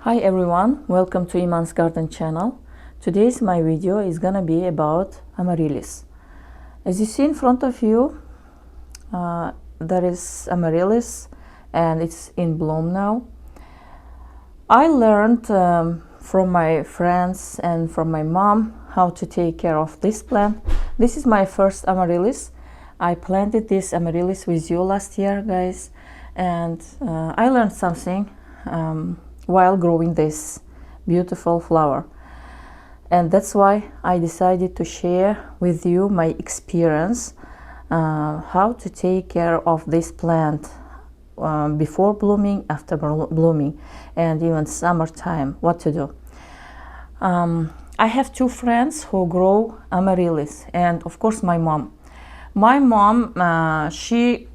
Hi everyone, welcome to Emaan's Garden channel. Today's my video is gonna be about Amaryllis. As you see in front of you, there is Amaryllis and it's in bloom now. I learned from my friends and from my mom how to take care of this plant. This is my first Amaryllis. I planted this Amaryllis with you last year, guys, and I learned something while growing this beautiful flower, and that's why I decided to share with you my experience how to take care of this plant before blooming, after blooming, and even summertime, what to do. I have two friends who grow Amaryllis, and of course my mom. My mom, she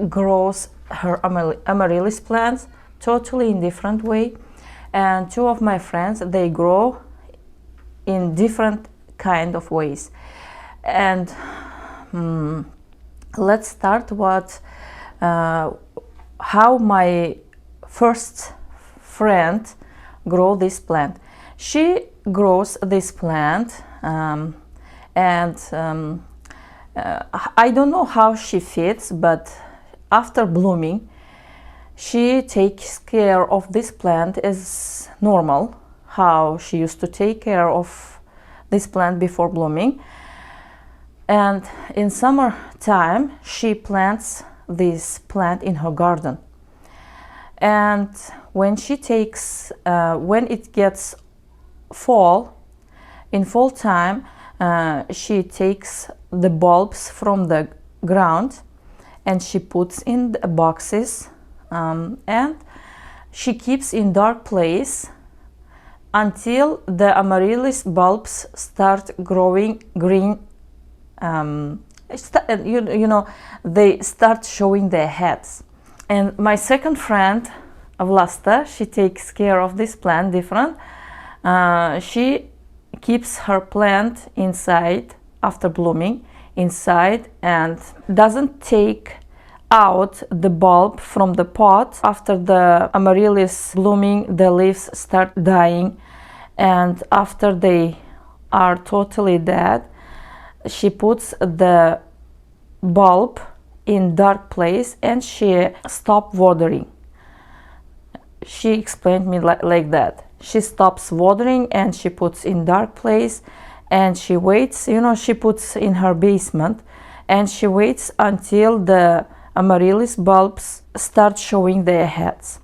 grows her Amaryllis plants totally in different way, and two of my friends, they grow in different kind of ways. And let's start how my first friend grow this plant. She grows this plant and I don't know how she fits, but after blooming she takes care of this plant as normal, how she used to take care of this plant before blooming. And in summertime she plants this plant in her garden, and when it gets fall, in fall time, she takes the bulbs from the ground and she puts in the boxes, and she keeps in dark place until the Amaryllis bulbs start growing green. They start showing their heads. And my second friend, Vlasta, she takes care of this plant different. She keeps her plant inside after blooming, inside, and doesn't take out the bulb from the pot. After the Amaryllis blooming, the leaves start dying, and after they are totally dead, she puts the bulb in dark place and she stops watering. She explained me like that. She stops watering and she puts in dark place, and she waits, she puts in her basement, and she waits until the Amaryllis bulbs start showing their heads.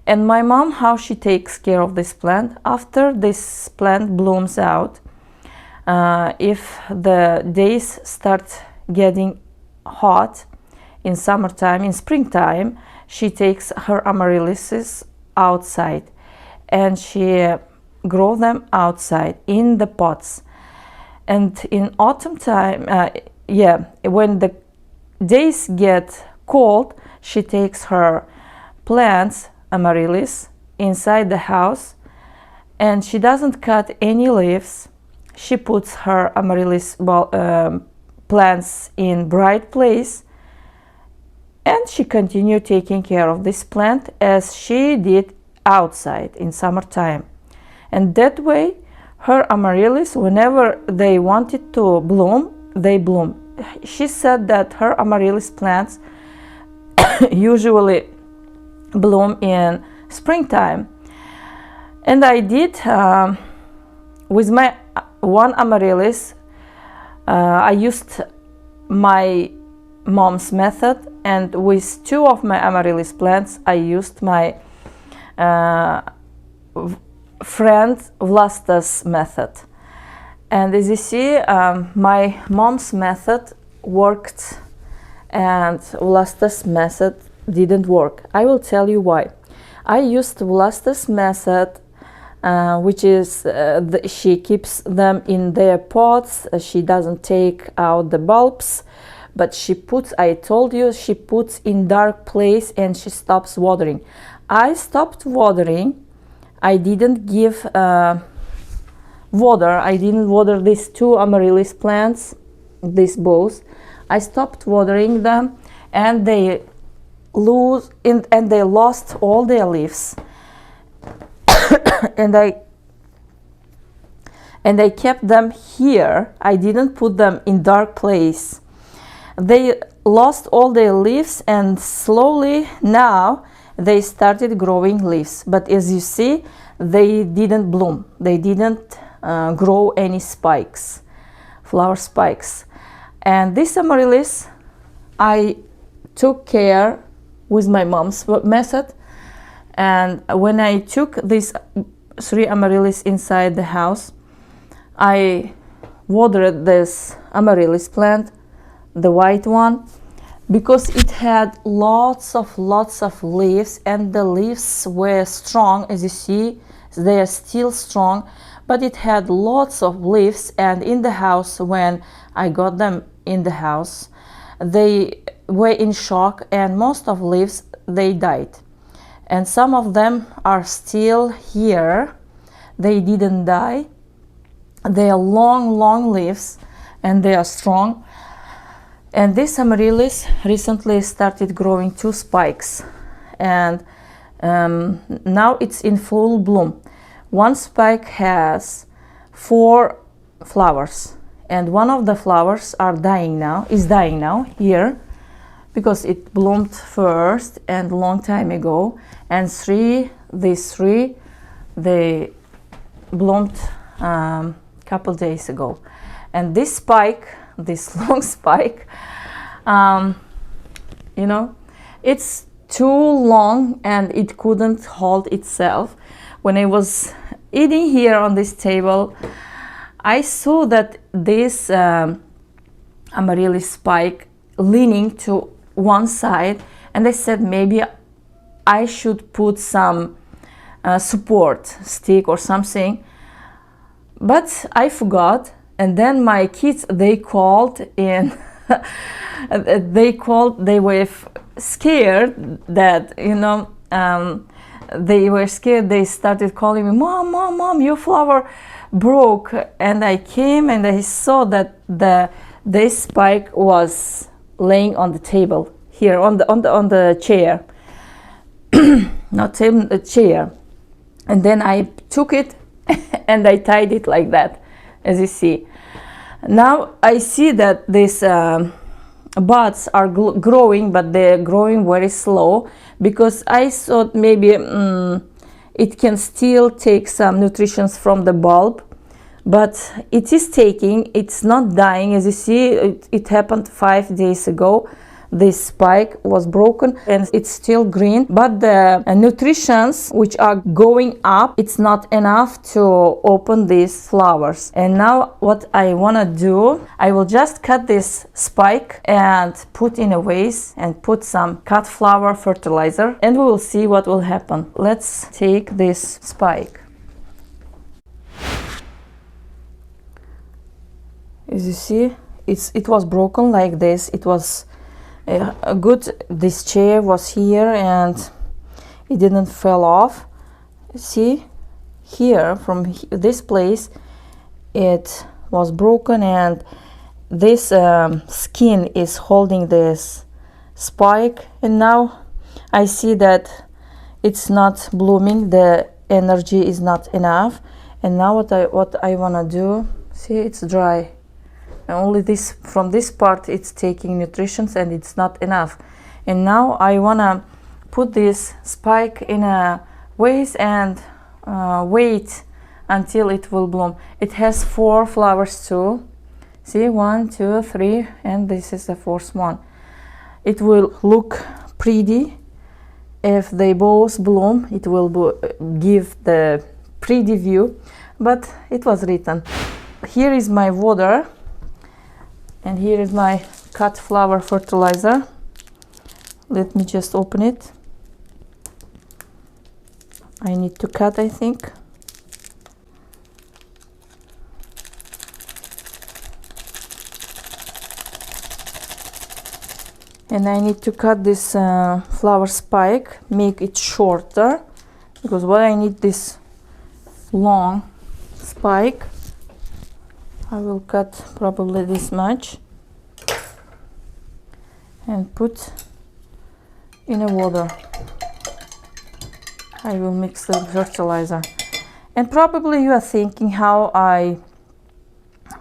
And my mom, how she takes care of this plant, after this plant blooms out, if the days start getting hot in summertime, in springtime, she takes her Amaryllis outside and she grow them outside in the pots. And in autumn time, when the days get cold, she takes her plants, Amaryllis, inside the house, and she doesn't cut any leaves. She puts her Amaryllis plants in bright place, and she continued taking care of this plant as she did outside in summertime. And that way her Amaryllis, whenever they wanted to bloom, they bloom. She said that her Amaryllis plants usually bloom in springtime. And I did with my one Amaryllis, I used my mom's method, and with two of my Amaryllis plants I used my friend Vlasta's method. And as you see, my mom's method worked and Vlasta's method didn't work. I will tell you why. I used Vlasta's method, which is she keeps them in their pots. She doesn't take out the bulbs, but she puts, I told you, she puts in dark place and she stops watering. I stopped watering. I didn't give water. I didn't water these two Amaryllis plants, these both. I stopped watering them, and they lost all their leaves. and I kept them here. I didn't put them in dark place. They lost all their leaves, and slowly now they started growing leaves. But as you see, they didn't bloom. They didn't grow any spikes, flower spikes. And this Amaryllis, I took care with my mom's method. And when I took these 3 Amaryllis inside the house, I watered this Amaryllis plant, the white one, because it had lots of leaves, and the leaves were strong. As you see, they are still strong, but it had lots of leaves. And in the house, when I got them in the house, they were in shock, and most of leaves, they died. And some of them are still here. They didn't die. They are long leaves, and they are strong. And this Amaryllis recently started growing 2 spikes, and now it's in full bloom. One spike has 4 flowers, and one of the flowers is dying now here, because it bloomed first and long time ago. And these 3, they bloomed couple days ago. And this spike, this long spike, you know, it's too long and it couldn't hold itself. When I was eating here on this table, I saw that this Amaryllis spike leaning to one side, and I said maybe I should put some support stick or something, but I forgot. And then my kids, they called in. They were scared that, you know, they were scared. They started calling me, mom, your flower broke. And I came and I saw that this spike was laying on the table here, on the chair. Not table, a chair. And then I took it and I tied it like that, as you see. Now I see that these buds are growing, but they're growing very slow, because I thought maybe it can still take some nutrition from the bulb, but it is taking. It's not dying. As you see, it happened 5 days ago. This spike was broken and it's still green, but the nutrients which are going up, it's not enough to open these flowers. And now what I want to do, I will just cut this spike and put in a vase and put some cut flower fertilizer, and we will see what will happen. Let's take this spike. As you see, it was broken like this. It was good. This chair was here and it didn't fall off. See, here from this place it was broken, and this skin is holding this spike. And now I see that it's not blooming. The energy is not enough. And now what I want to do, see, it's dry. Only this, from this part, it's taking nutrition and it's not enough. And now I want to put this spike in a vase and wait until it will bloom. It has 4 flowers too. See, 1, 2, 3, and this is the 4th one. It will look pretty if they both bloom. It will give the pretty view. But it was written. Here is my water. And here is my cut flower fertilizer. Let me just open it. I need to cut, I think. And I need to cut this flower spike, make it shorter, because what I need this long spike. I will cut probably this much and put in a water. I will mix the fertilizer. And probably you are thinking how I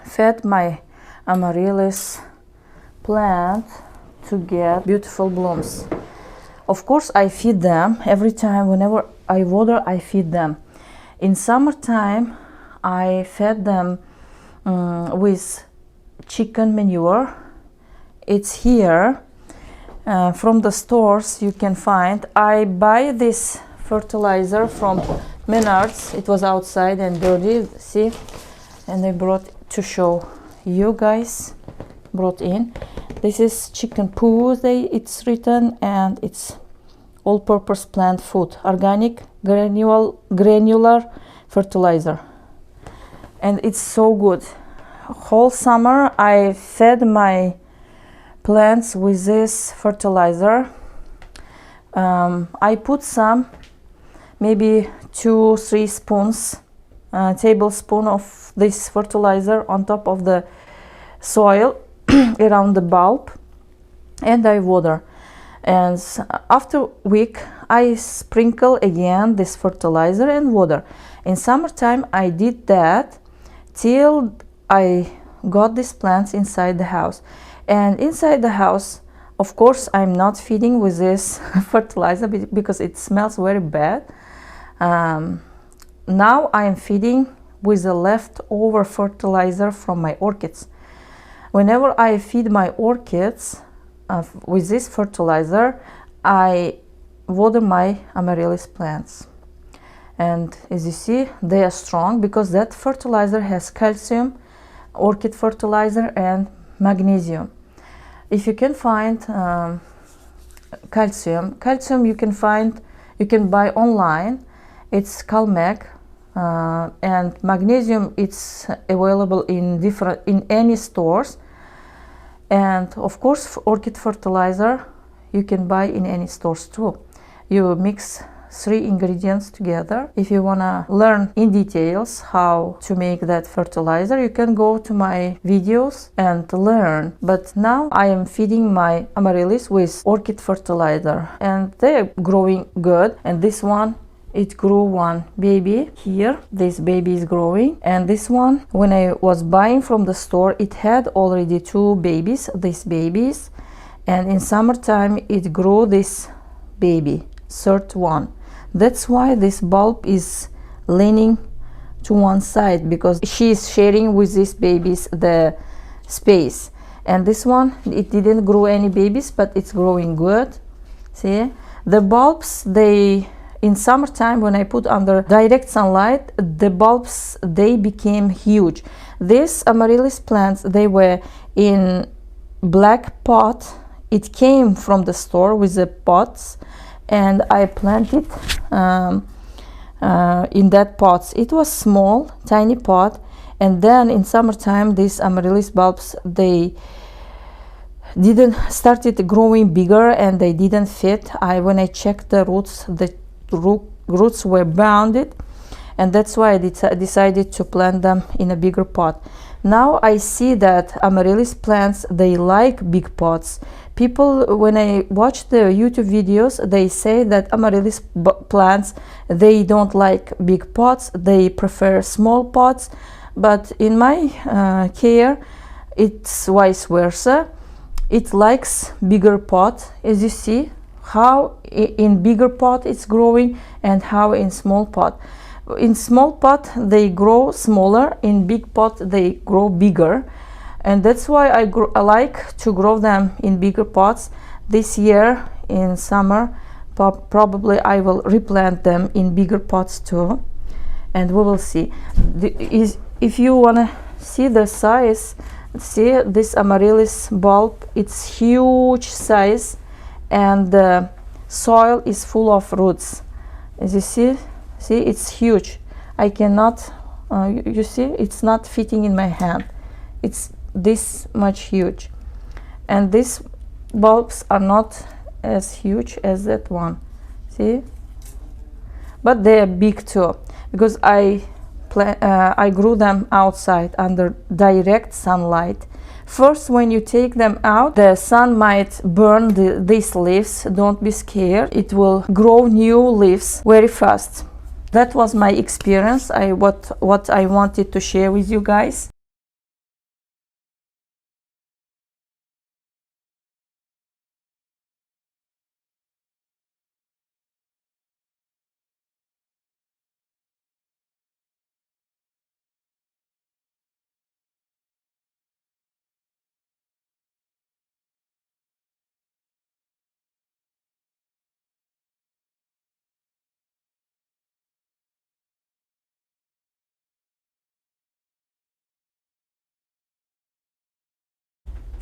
fed my Amaryllis plant to get beautiful blooms. Of course, I feed them every time. Whenever I water, I feed them. In summertime, I fed them with chicken manure. It's here from the stores you can find. I buy this fertilizer from Menards. It was outside and dirty, see, and I brought to show you guys. Brought in. This is chicken poo, it's written, and it's all-purpose plant food, organic granular fertilizer, and it's so good. Whole summer I fed my plants with this fertilizer. I put some, maybe 2-3 spoons, tablespoon of this fertilizer on top of the soil around the bulb, and I water. And after week I sprinkle again this fertilizer and water. In summertime I did that till I got these plants inside the house. And inside the house, of course, I'm not feeding with this fertilizer because it smells very bad. Now I am feeding with the leftover fertilizer from my orchids. Whenever I feed my orchids with this fertilizer, I water my Amaryllis plants. And as you see, they are strong because that fertilizer has calcium, orchid fertilizer, and magnesium. If you can find calcium you can buy online. It's Calmec. And magnesium, it's available in any stores. And of course, orchid fertilizer you can buy in any stores too. You mix 3 ingredients together. If you wanna learn in details how to make that fertilizer, you can go to my videos and learn. But now I am feeding my Amaryllis with orchid fertilizer, and they're growing good. And this one, it grew one baby here. This baby is growing, and this one, when I was buying from the store, it had already 2 babies, these babies, and in summertime it grew this baby, third one. That's why this bulb is leaning to one side, because she is sharing with these babies the space. And this one, it didn't grow any babies, but it's growing good. See, the bulbs, in summertime, when I put under direct sunlight, the bulbs, they became huge. These Amaryllis plants, they were in black pot. It came from the store with the pots, and I planted in that pots. It was small, tiny pot, and then in summertime, these Amaryllis bulbs, they didn't started growing bigger and they didn't fit. When I checked the roots, the roots were bounded, and that's why I decided to plant them in a bigger pot. Now I see that Amaryllis plants, they like big pots. People, when I watch the YouTube videos, they say that Amaryllis plants, they don't like big pots, they prefer small pots. But in my care, it's vice versa. It likes bigger pot, as you see how in bigger pot it's growing and how in small pot. In small pot they grow smaller, in big pot they grow bigger, and that's why I like to grow them in bigger pots. This year in summer probably I will replant them in bigger pots too, and we will see. If you want to see the size, see this Amaryllis bulb, it's huge size, and the soil is full of roots. As you see, it's huge. I cannot, you see, it's not fitting in my hand. It's this much huge. And these bulbs are not as huge as that one, see? But they are big too, because I grew them outside under direct sunlight. First, when you take them out, the sun might burn these leaves. Don't be scared. It will grow new leaves very fast. That was my experience. What I wanted to share with you guys.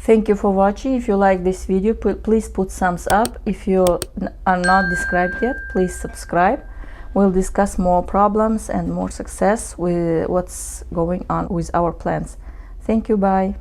Thank you for watching. If you like this video, please put thumbs up. If you are not subscribed yet, please subscribe. We'll discuss more problems and more success with what's going on with our plants. Thank you. Bye.